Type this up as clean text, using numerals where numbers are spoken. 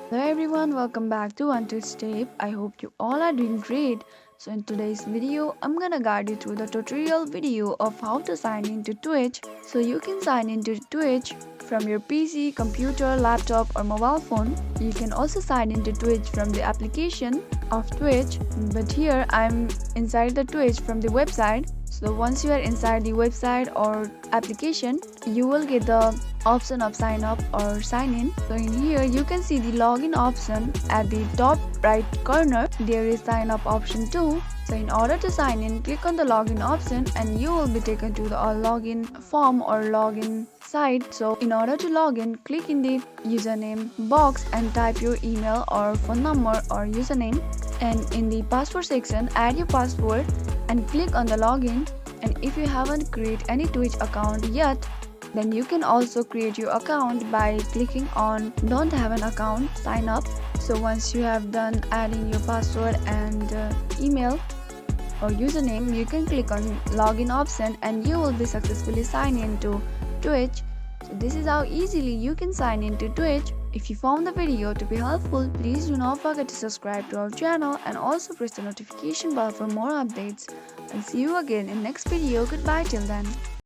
Hello everyone, welcome back to One Twitch Tape. I hope you all are doing great. So in today's video, I'm gonna guide you through the tutorial video of how to sign into Twitch. So you can sign into Twitch from your PC, computer, laptop or mobile phone. You can also sign into Twitch from the application of Twitch. But here I'm inside the Twitch from the website. So once you are inside the website or application, you will get the option of sign up or sign in. So in here you can see the login option at the top right corner. There is sign up option too. So in order to sign in, click on the login option and you will be taken to the login form or login site. So in order to log in, click in the username box and type your email or phone number or username, and in the password section add your password and click on the login. And if you haven't created any Twitch account yet, then you can also create your account by clicking on don't have an account, sign up. So once you have done adding your password and email or username, you can click on login option and you will be successfully signed into Twitch. So this is how easily you can sign into Twitch. If you found the video to be helpful, please do not forget to subscribe to our channel and also press the notification bell for more updates. I'll see you again in next video. Goodbye till then.